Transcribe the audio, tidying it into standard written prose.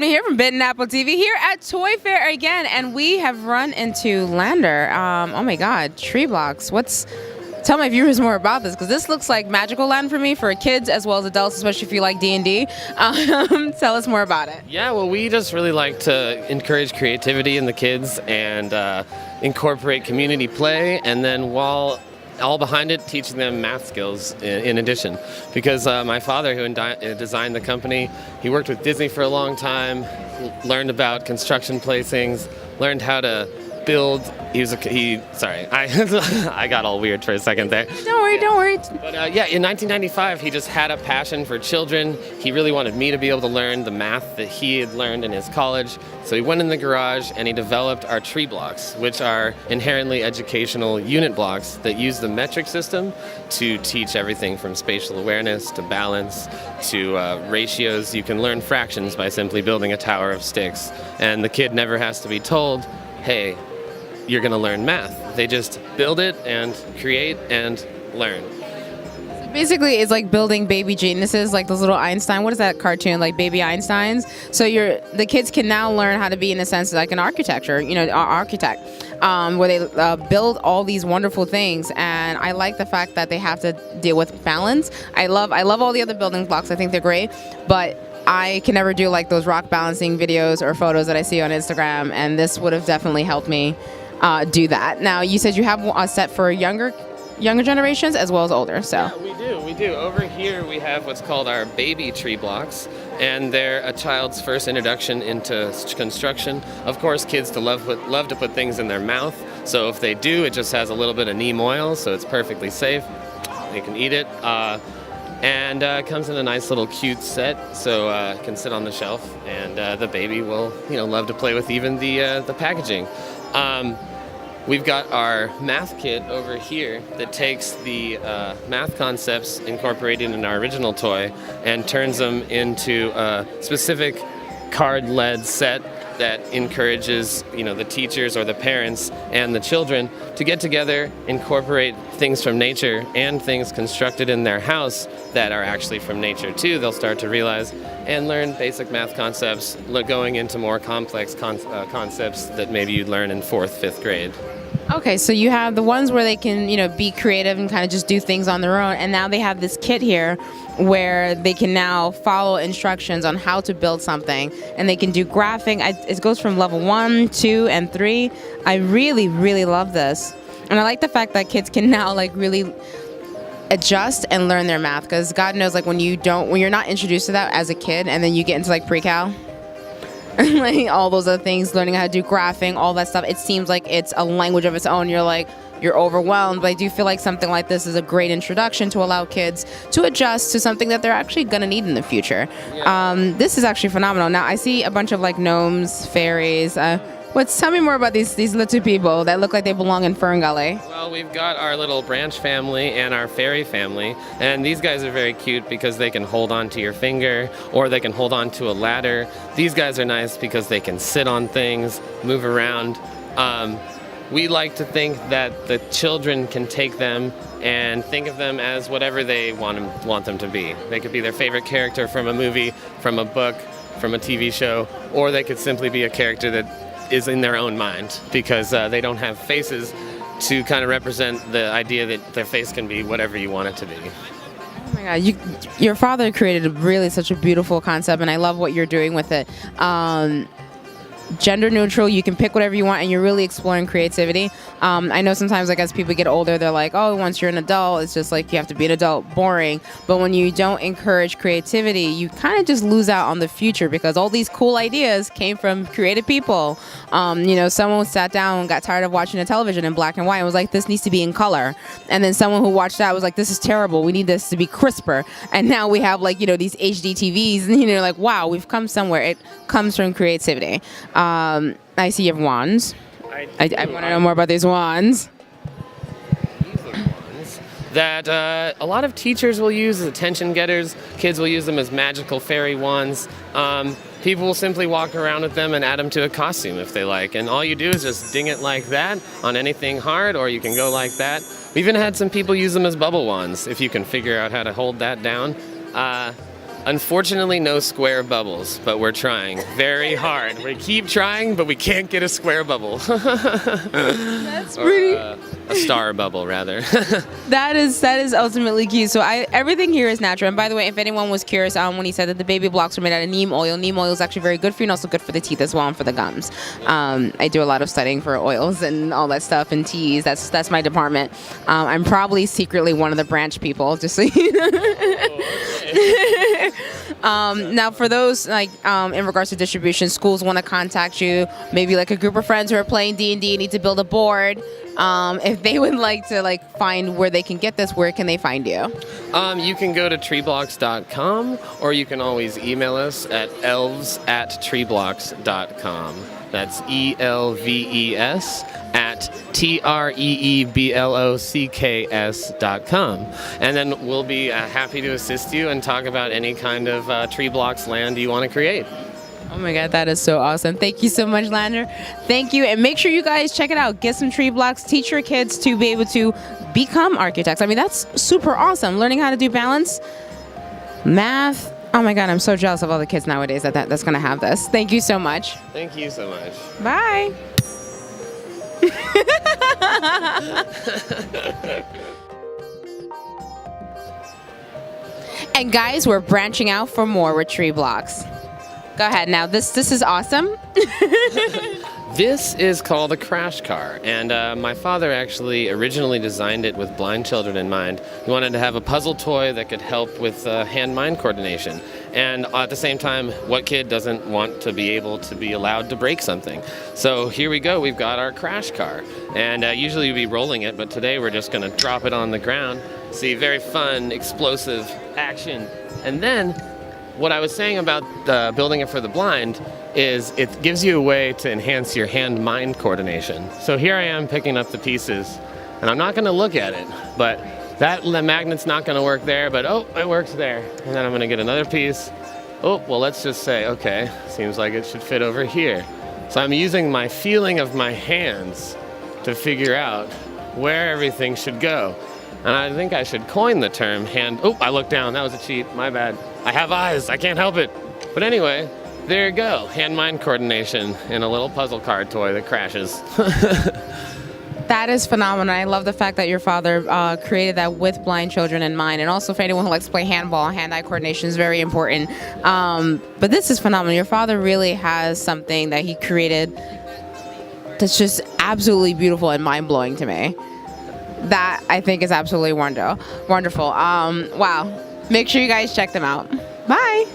Stephanie here from Bit and Apple TV here at ToyFair again, and we have run into Lander. Oh my God, tree blocks. Tell my viewers more about this, because this looks like magical land for me, for kids as well as adults, especially if you like D&D. Tell us more about it. Yeah, well, we just really like to encourage creativity in the kids and incorporate community play, and then while all behind it, teaching them math skills in addition. Because my father, who designed the company, he worked with Disney for a long time, learned about construction placings, learned how to build. I got all weird for a second there. Don't worry. But yeah, in 1995, he just had a passion for children. He really wanted me to be able to learn the math that he had learned in his college. So he went in the garage and he developed our tree blocks, which are inherently educational unit blocks that use the metric system to teach everything from spatial awareness to balance to ratios. You can learn fractions by simply building a tower of sticks. And the kid never has to be told, hey, you're going to learn math. They just build it and create and learn. So basically, it's like building baby geniuses, like those little Einstein. What is that cartoon? Like baby Einsteins. So the kids can now learn how to be, in a sense, like an architect, where they build all these wonderful things. And I like the fact that they have to deal with balance. I love all the other building blocks. I think they're great, but I can never do like those rock balancing videos or photos that I see on Instagram, and this would have definitely helped me do that. Now, you said you have a set for younger generations as well as older. So yeah, we do. Over here we have what's called our baby tree blocks, and they're a child's first introduction into construction. Of course, kids love to put things in their mouth, so if they do, it just has a little bit of neem oil, so it's perfectly safe. They can eat it. And it comes in a nice little cute set, so it can sit on the shelf, and the baby will, love to play with even the packaging. We've got our math kit over here that takes the math concepts incorporated in our original toy and turns them into a specific card-led set that encourages, the teachers or the parents and the children to get together, incorporate things from nature and things constructed in their house that are actually from nature too. They'll start to realize and learn basic math concepts, going into more complex concepts that maybe you'd learn in 4th, 5th grade. Okay, so you have the ones where they can, be creative and kind of just do things on their own, and now they have this kit here where they can now follow instructions on how to build something, and they can do graphing. It goes from level 1, 2, and 3. I really, really love this, and I like the fact that kids can now really adjust and learn their math, because God knows, when you're not introduced to that as a kid, and then you get into pre-cal. Like all those other things, learning how to do graphing, all that stuff, it seems like it's a language of its own. You're overwhelmed, but I do feel like something like this is a great introduction to allow kids to adjust to something that they're actually going to need in the future. Yeah. This is actually phenomenal. Now, I see a bunch of gnomes, fairies. Tell me more about these little people that look like they belong in Fern Gully. Well, we've got our little branch family and our fairy family, and these guys are very cute because they can hold on to your finger or they can hold on to a ladder. These guys are nice because they can sit on things, move around. We like to think that the children can take them and think of them as whatever they want them to be. They could be their favorite character from a movie, from a book, from a TV show, or they could simply be a character that is in their own mind because they don't have faces to kind of represent the idea that their face can be whatever you want it to be. Oh my God, your father created really such a beautiful concept, and I love what you're doing with it. Gender neutral, you can pick whatever you want, and you're really exploring creativity. I know sometimes as people get older, they're like, oh, once you're an adult, it's just you have to be an adult, boring. But when you don't encourage creativity, you kind of just lose out on the future, because all these cool ideas came from creative people. Someone sat down and got tired of watching a television in black and white and was like, this needs to be in color. And then someone who watched that was like, this is terrible, we need this to be crisper. And now we have these HD TVs, and wow, we've come somewhere. It comes from creativity. I see you have wands. I want to know more about these wands. These are wands that a lot of teachers will use as attention getters. Kids will use them as magical fairy wands. People will simply walk around with them and add them to a costume if they like. And all you do is just ding it like that on anything hard, or you can go like that. We even had some people use them as bubble wands, if you can figure out how to hold that down. Unfortunately, no square bubbles, but we're trying very hard. We keep trying, but we can't get a square bubble. That's pretty. A star bubble, rather. That is ultimately cute. So everything here is natural. And by the way, if anyone was curious, when he said that the baby blocks are made out of neem oil is actually very good for you and also good for the teeth as well and for the gums. I do a lot of studying for oils and all that stuff and teas. That's my department. I'm probably secretly one of the branch people, just so you know. Now, for those in regards to distribution, schools want to contact you. Maybe like a group of friends who are playing D&D need to build a board. If they would like to find where they can get this, where can they find you? You can go to treeblocks.com, or you can always email us at elves@treeblocks.com. That's ELVES at TREEBLOCKS.com. And then we'll be happy to assist you and talk about any kind of tree blocks land you want to create. Oh my God, that is so awesome. Thank you so much, Lander. Thank you. And make sure you guys check it out. Get some tree blocks. Teach your kids to be able to become architects. I mean, that's super awesome. Learning how to do balance, math. Oh my God, I'm so jealous of all the kids nowadays that's going to have this. Thank you so much. Thank you so much. Bye. And guys, we're branching out for more with tree blocks. Go ahead now. This is awesome. This is called a crash car, and my father actually originally designed it with blind children in mind. He wanted to have a puzzle toy that could help with hand-mind coordination. And at the same time, what kid doesn't want to be able to be allowed to break something? So here we go, we've got our crash car. And usually we'd be rolling it, but today we're just gonna drop it on the ground. See, very fun, explosive action. And then, what I was saying about building it for the blind is it gives you a way to enhance your hand-mind coordination. So here I am picking up the pieces, and I'm not gonna look at it, but the magnet's not gonna work there, but oh, it works there. And then I'm gonna get another piece. Oh, well, let's just say, okay, seems like it should fit over here. So I'm using my feeling of my hands to figure out where everything should go. And I think I should coin the term hand. Oh, I looked down, that was a cheat, my bad. I have eyes, I can't help it. But anyway, there you go, hand-mind coordination in a little puzzle card toy that crashes. That is phenomenal. I love the fact that your father created that with blind children in mind. And also for anyone who likes to play handball, hand-eye coordination is very important. But this is phenomenal. Your father really has something that he created that's just absolutely beautiful and mind-blowing to me. That I think is absolutely wonderful. Wow. Make sure you guys check them out. Bye.